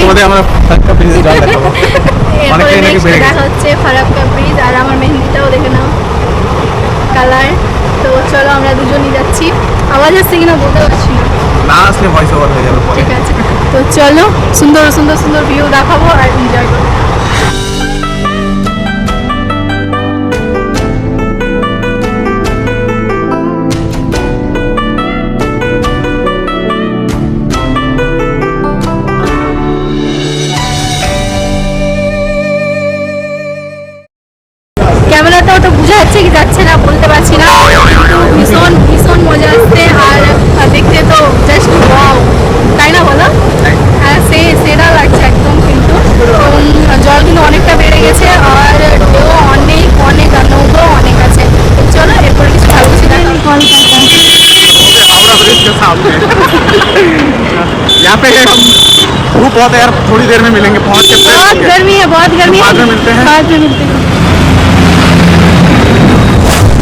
তোমাদের আমরা ফারাক্কা ব্রিজে জল দেখাবো। অনেকটাই নাকি বেড়ে গেছে। হচ্ছে ফারাক্কা ব্রিজ, আর আমার মেহেন্দিটাও দেখে নাও কালার। তো চলো আমরা দুজনই যাচ্ছি। আওয়াজ আসছে কিনা বলতে পারছি না, না আসলে ভয়েস ওভার হয়ে যাবে। ঠিক আছে। তো চলো সুন্দর সুন্দর সুন্দর ভিউ দেখাবো আর এনজয় করবো। ক্যামেরাটা ওটা বোঝা যাচ্ছে কি যাচ্ছে না বলতে পারছি না, কিন্তু ভীষণ ভীষণ মজা আসছে। আর দেখতে তো জাস্ট ওয়াও, তাই না বলো? হ্যাঁ, সেটা লাগছে একদম। কিন্তু জল কিন্তু অনেকটা বেড়ে গেছে, আর ঢেউ অনেক অনেক, আর নৌকো অনেক আছে। তো চলো এরপরে কিছু ভাবছি না। हावड़ा ब्रिज के सामने यहाँ पे हम धूप बहुत है यार, थोड़ी देर में मिलेंगे, पहुँच के बहुत गर्मी है, बहुत गर्मी है। बाद में मिलते हैं। बाद में मिलते हैं।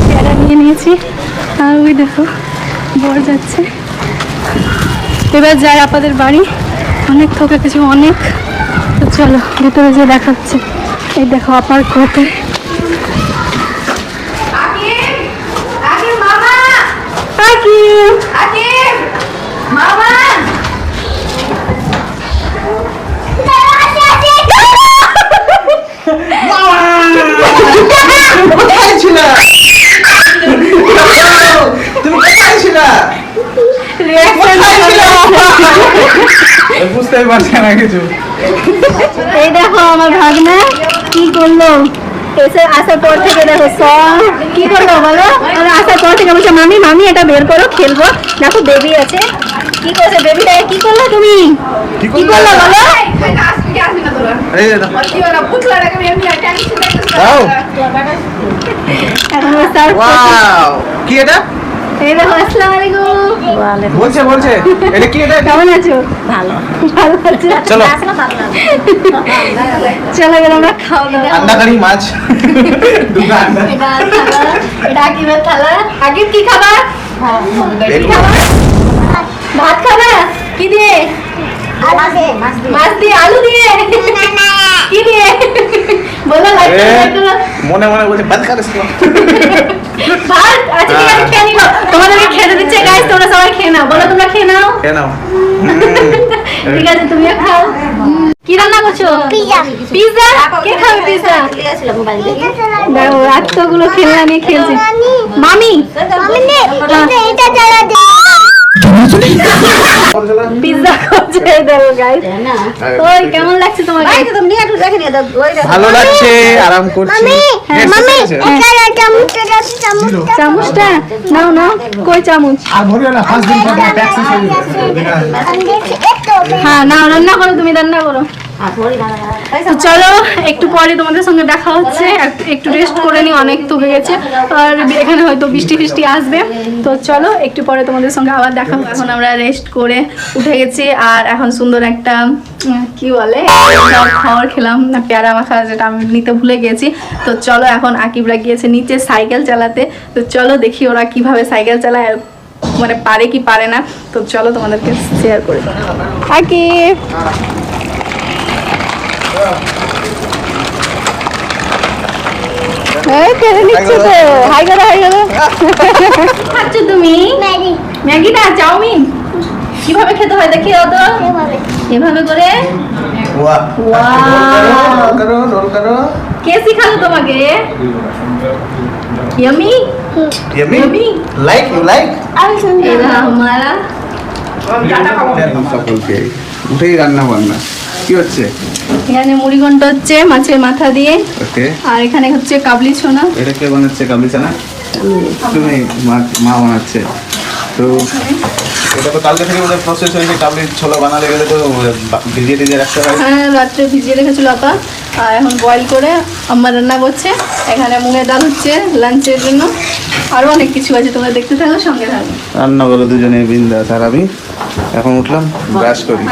প্যারা নিয়ে নিয়েছি, আর ওই দেখো বর যাচ্ছে। এবার যাই আপনাদের বাড়ি, অনেক থকে কিছু অনেক। তো চলো ভেতরে যে দেখাচ্ছে, এই দেখো আপার কোটে। বুঝতেই পারছি না কিছু। এই দেখো আমার ভাগনা কি করলো, এসে আসার পর থেকে দেখো সব কি করলো বলো। আসার পর থেকে বলছে মামি মামি এটা বের করো খেলবো। দেখো বেবি আছে, কি করছে বেবিটা, কি করলো তুমি, কি করলো বলো। এই দাও এখন start করছে। ওয়াও, কি এটা? এই দেখো আসসালামু আলাইকুম। বলছে এটা কি? এটা কেমন আছো? ভালো, ভালো আছো? চলো চলো গেলাম আমরা খাওয়া দাওয়া। अंडा करी माछ দুটো अंडा। এটা আকিবের থালা। আকিব কি খাবার? দেখো ভাত খাবে কি দিয়ে? মাছ দিয়ে, আলু দিয়ে, কি দিয়ে বলো? মনে মনে বলছে বাদ করিস না। ভাত। আচ্ছা ঠিক আছে, খেয়ে নিও। তোমাদেরকে খেতে দিচ্ছে গাইস, তোমরা সবাই খেয়ে নাও। বলো তোমরা খেয়ে নাও। খেয়ে নাও। ঠিক আছে তুমিও খাও। কি রান্না করছো? পিৎজা। পিৎজা? কে খাবে পিৎজা? দেখো এতগুলো খেলনা নিয়ে খেলছে। মামি এটা জ্বালা দে। পিৎজা খাচ্ছে দেখো গাইস। ওই কেমন লাগছে তোমাকে? ভালো লাগছে, আরাম করছি। মামি চামচটা নাও নাও, কই চামচ? হ্যাঁ নাও, রান্না করো, তুমি রান্না করো। তো চলো একটু পরে তোমাদের সঙ্গে দেখা হচ্ছে। একটু রেস্ট করে নি, অনেক থকে গেছে, আর এখানে হয়তো বৃষ্টি ফিষ্টি আসবে। তো চলো একটু পরে তোমাদের সঙ্গে আবার দেখা হচ্ছে। এখন আমরা রেস্ট করে উঠে গেছি, আর এখন সুন্দর একটা কি বলে খাবার খেলাম না, পেয়ারা মাখা, যেটা আমি নিতে ভুলে গেছি। তো চলো এখন আকিবরা গিয়েছে নিচে সাইকেল চালাতে। তো চলো দেখি ওরা কিভাবে সাইকেল চালায়, মানে পারে কি পারে না। তো চলো তোমাদেরকে শেয়ার করে দেবো। আকিব হাই করো, হাই করো। খাচ্ছ তুমি ম্যাগি না চাউমিন? কিভাবে খেতে হয় দেখি দাও তো। এভাবে করে। কে শিখালো তোমাকে? Yummy yummy like you like এটা हमारा সকলকে উঠেই রান্না বান্না কি হচ্ছে? এখানে মুড়ি ঘন্ট হচ্ছে মাছের মাথা দিয়ে। ওকে। আর এখানে হচ্ছে কাবলি ছোনা। এটা কে বানাচ্ছে কাবলি চানা? তুমি মা বানাচ্ছে। তো এটা তো কালকে থেকে ওদের প্রসেস হয়েছে, কাবলি ছোলা বানাতে গেলে তো ভিজিয়ে টিজিয়ে রাখতে হয়। হ্যাঁ রাত্রে ভিজিয়ে রেখেছিল আপা, আর এখন বয়েল করে আম্মা রান্না করছে। এখানে মুগের ডাল হচ্ছে লাঞ্চের জন্য, আরও অনেক কিছু আছে, তোমরা দেখতে থাকো, সঙ্গে থাকো। রান্না করো দুজনে বিন্দাস। আর আমি এখন উঠলাম ব্রাশ করি।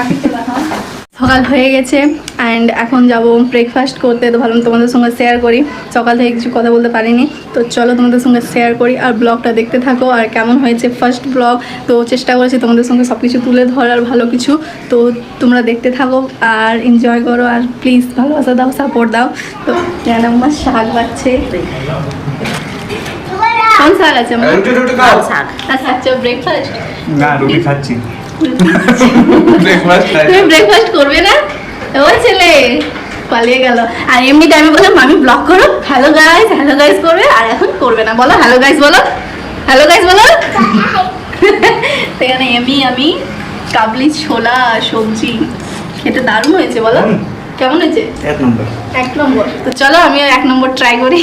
সকাল হয়ে গেছে অ্যান্ড এখন যাব ব্রেকফাস্ট করতে। তো ভাবলাম তোমাদের সঙ্গে শেয়ার করি, সকাল থেকে কিছু কথা বলতে পারিনি। তো চলো তোমাদের সঙ্গে শেয়ার করি আর ব্লগটা দেখতে থাকো। আর কেমন হয়েছে ফার্স্ট ব্লগ, তো চেষ্টা করেছি তোমাদের সঙ্গে সব কিছু তুলে ধরার ভালো কিছু। তো তোমরা দেখতে থাকো আর এনজয় করো আর প্লিজ ভালোবাসা দাও, সাপোর্ট দাও। তো যেন আমার শাক বাচ্ছে, কোন শাক আছে আমার? আচ্ছা ব্রেকফাস্ট না রুটি খাচ্ছি। ব্রেকফাস্ট তুমি ব্রেকফাস্ট করবে না? ওই ছেলে পালিয়ে গেল। আর এমনি টাইমে বললাম আমি ব্লগ করো, হ্যালো গাইস করবে, আর এখন করবে না। বলো হ্যালো গাইস বলো, হ্যালো গাইস বলো। সেখানে আমি কাবলি ছোলা সবজি খেতে দারুণ হয়েছে। বলো কেমন হয়েছে? এক নম্বর। তো চলো আমি 1 নম্বর ট্রাই করি।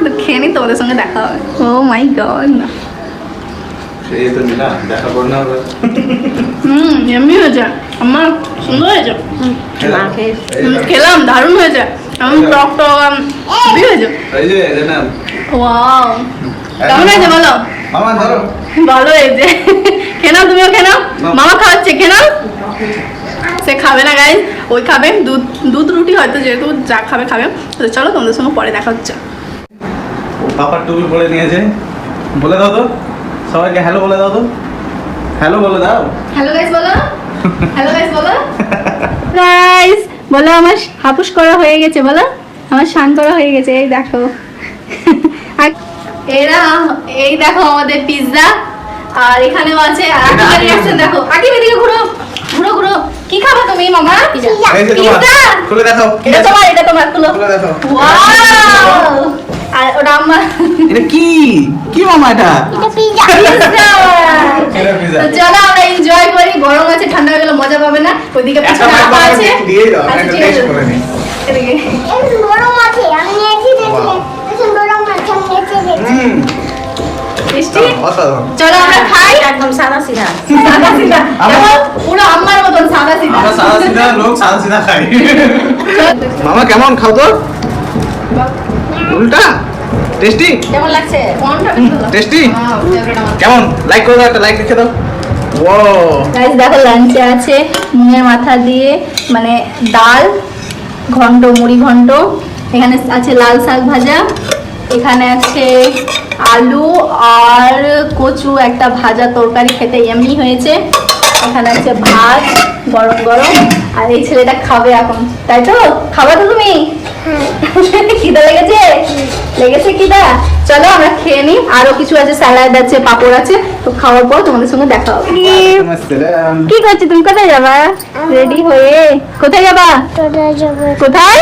তো খেয়ে নি, তোমাদের সঙ্গে দেখা হবে। ও মাই গড, এই তো মিলা দেখা করো না। এমনি হয়েছে আমার, সুন্দর হয়েছে। খেলাম দারুণ হয়েছে, আমি টক হেভি হয়েছে। এই যে না ওয়াও, কেমন হয়েছে বলো? মামা ধরো। ভালো হয়েছে। খেয়ে নাও, তুমিও খেয়ে নাও। মামা খাওয়াচ্ছে, খেয়ে নাও। সে খাবে না গাইস, ওই খাবে দুধ রুটি হয়তো, যেহেতু যা খাবে। তো চলো তোমাদের সঙ্গে পরে দেখা হচ্ছে। পাপার টুপি পরে নিয়েছে, বলে দাও তো সবাইকে হ্যালো বলে দাও তো, হ্যালো বলে দাও। হ্যালো গাইস বলো, হ্যালো গাইস বলো। গাইস বলো আমার হাপুস করা হয়ে গেছে, বলো আমার স্নান করা হয়ে গেছে। এই দেখো, আর এই দেখো আমাদের পিৎজা, আর এখানেও আছে। আর আকিবের রিঅ্যাকশন দেখো, আকিব এদিকে ঘুরো ঘুরো ঘুরো। কি খাবে তুমি মামা? এই যে তোমার, পিৎজা খুলে দেখো। এটা তোমার খুলো। খুলে দেখো। ওয়াও, আর ওটা আমার। এটা কি মামা এটা? পিৎজা। এটা পিৎজা। তো চলো আমরা এনজয় করি, গরম আছে, ঠান্ডা হয়ে গেলে মজা পাবে না। ওইদিকে পিছনে আপা আছে, দিয়ে দাও, আচ্ছা, একটা ঠিক টেস্ট আছে। করে নি। এদিকে মিষ্টি। অসাধারণ। চলো আমরা খাই। একদম সাদা সিধা। সাদা সিধা, আমরা- যেমন পুরো আম্মার মতন সাদা সিধা। আমরা সাদা সিধা লোক, সাদা সিধা খাই। মামা কেমন খাও তো? উল্টা টেস্টি, কেমন লাগছে? কোনটা বেশি ভালো? টেস্টি হ্যাঁ, favorite আমার। কেমন? লাইক করে দাও, একটা লাইক লিখে দাও। ওয়াও, গাইস দেখো লাঞ্চে আছে মুগের মাথা দিয়ে মানে ডাল, ঘন্ট, মুড়ি ঘন্ট। এখানে আছে লাল শাক ভাজা, এখানে আছে আলু আর কচু একটা ভাজা তরকারি, খেতে এমনি হয়েছে। এখানে আছে ভাত গরম গরম, আর এই ছেলেটা খাবে এখন, তাই তো? খাবে তো তুমি? খিদা লেগেছে? লেগেছে খিদা? চলো আমরা খেয়ে নিই। আরো কিছু আছে, স্যালাড আছে, পাপড় আছে। তো খাওয়ার পর তোমাদের সঙ্গে দেখা হবে। কি করছো তুমি? কোথায় যাবা? রেডি হয়ে কোথায় যাবা? কোথায়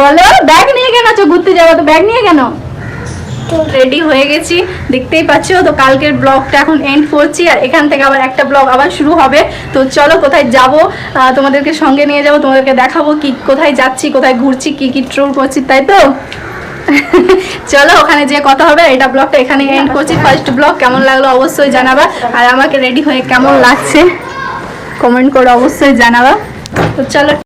বলো? ব্যাগ নিয়ে কেন আছো? ঘুরতে যাবো তো ব্যাগ নিয়ে কেন? রেডি হয়ে গেছি, দেখতেই পাচ্ছো। তো কালকের ব্লগটা এখন এন্ড করছি, আর এখান থেকে আবার একটা ব্লগ আবার শুরু হবে। তো চলো কোথায় যাব, তোমাদেরকে সঙ্গে নিয়ে যাব, তোমাদেরকে দেখাবো কি কোথায় যাচ্ছি, কোথায় ঘুরছি, কি কি ট্যুর করছি, তাই তো? চলো ওখানে যে কথা হবে। এটা ব্লগটা এখানে এন্ড করছি। ফার্স্ট ব্লগ কেমন লাগলো অবশ্যই জানাবা, আর আমাকে রেডি হয়ে কেমন লাগছে কমেন্ট করে অবশ্যই জানাবা। তো চলো।